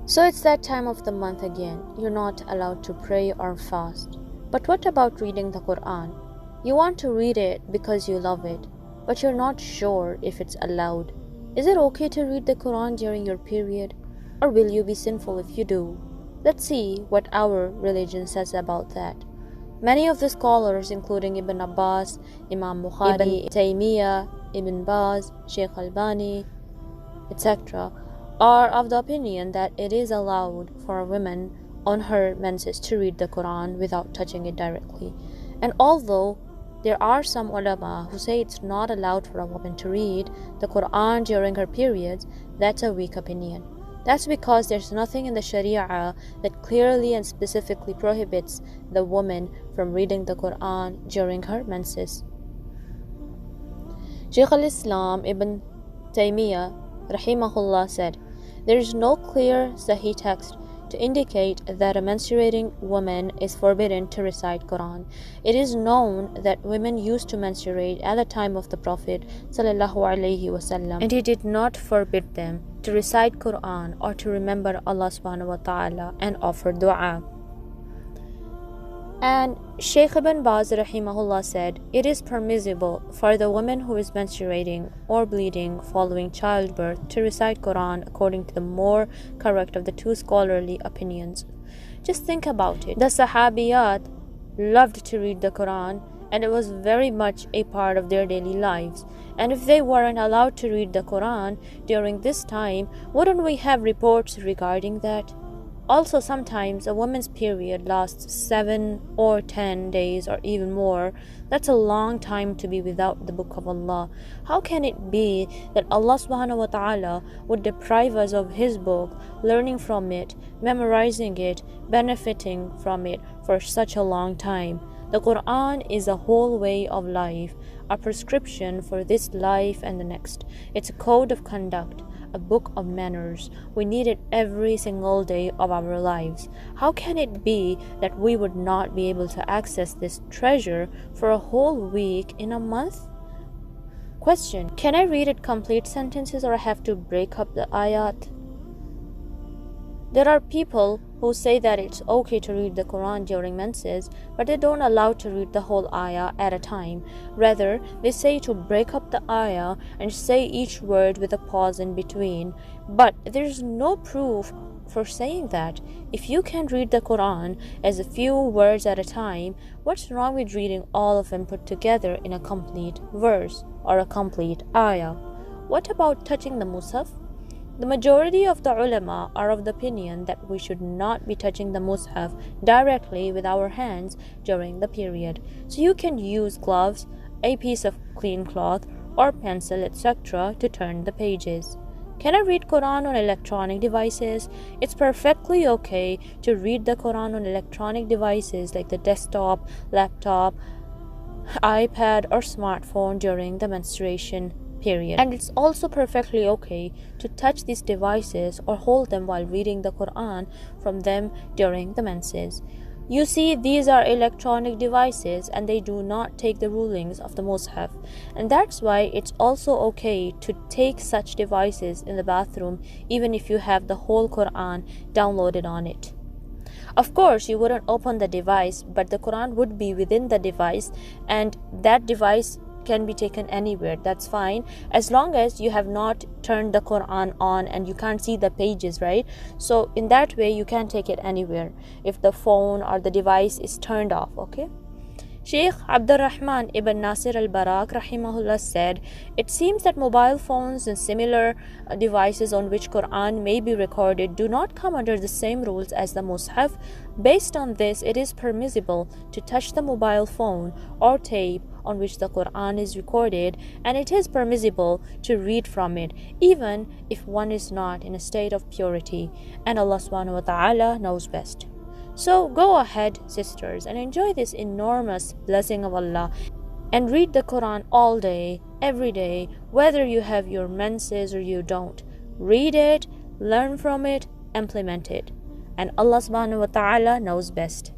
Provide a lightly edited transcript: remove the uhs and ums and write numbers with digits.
So it's that time of the month again. You're not allowed to pray or fast. But what about reading the Qur'an? You want to read it because you love it, but you're not sure if it's allowed. Is it okay to read the Qur'an during your period? Or will you be sinful if you do? Let's see what our religion says about that. Many of the scholars, including Ibn Abbas, Imam Bukhari, Ibn Taymiyyah, Ibn Baz, Sheikh Albani, etc., are of the opinion that it is allowed for a woman on her menses to read the Quran without touching it directly. And although there are some ulama who say it's not allowed for a woman to read the Quran during her periods, that's a weak opinion. That's because there's nothing in the Sharia that clearly and specifically prohibits the woman from reading the Quran during her menses. Shaykh al-Islam Ibn Taymiyyah rahimahullah said, there is no clear Sahih text to indicate that a menstruating woman is forbidden to recite Quran. It is known that women used to menstruate at the time of the Prophet sallallahu alaihi wasallam, and he did not forbid them to recite Quran or to remember Allah subhanahu wa ta'ala and offer dua. And Shaykh Ibn Baz rahimahullah said, it is permissible for the woman who is menstruating or bleeding following childbirth to recite Quran according to the more correct of the two scholarly opinions. Just think about it. The Sahabiyat loved to read the Quran, and it was very much a part of their daily lives. And if they weren't allowed to read the Quran during this time, wouldn't we have reports regarding that? Also, sometimes a woman's period lasts 7 or 10 days or even more. That's a long time to be without the Book of Allah. How can it be that Allah subhanahu wa ta'ala would deprive us of His book, learning from it, memorizing it, benefiting from it for such a long time? The Quran is a whole way of life, a prescription for this life and the next. It's a code of conduct, a book of manners. We need it every single day of our lives. How can it be that we would not be able to access this treasure for a whole week in a month? Question: can I read it complete sentences, or I have to break up the ayat? There are people who say that it's okay to read the Quran during menses, but they don't allow to read the whole ayah at a time. Rather, they say to break up the ayah and say each word with a pause in between. But there's no proof for saying that. If you can read the Quran as a few words at a time, what's wrong with reading all of them put together in a complete verse or a complete ayah? What about touching the Mus'haf? The majority of the ulama are of the opinion that we should not be touching the Mus'haf directly with our hands during the period. So you can use gloves, a piece of clean cloth, or pencil, etc. to turn the pages. Can I read Quran on electronic devices? It's perfectly okay to read the Quran on electronic devices like the desktop, laptop, iPad, or smartphone during the menstruation period. And it's also perfectly okay to touch these devices or hold them while reading the Quran from them during the menses. You see, these are electronic devices and they do not take the rulings of the Mus'haf. And that's why it's also okay to take such devices in the bathroom even if you have the whole Quran downloaded on it. Of course, you wouldn't open the device, but the Quran would be within the device, and that device can be taken anywhere. That's fine, as long as you have not turned the Quran on and you can't see the pages, right? So in that way you can take it anywhere if the phone or the device is turned off. Okay. Sheikh Abdurrahman ibn Nasir al-Barak rahimahullah said, it seems that mobile phones and similar devices on which Quran may be recorded do not come under the same rules as the Mus'haf. Based on this, it is permissible to touch the mobile phone or tape on which the Quran is recorded, and it is permissible to read from it even if one is not in a state of purity, and Allah subhanahu wa ta'ala knows best. So go ahead, sisters, and enjoy this enormous blessing of Allah and read the Quran all day, every day, whether you have your menses or you don't. Read it, learn from it, implement it, and Allah subhanahu wa ta'ala knows best.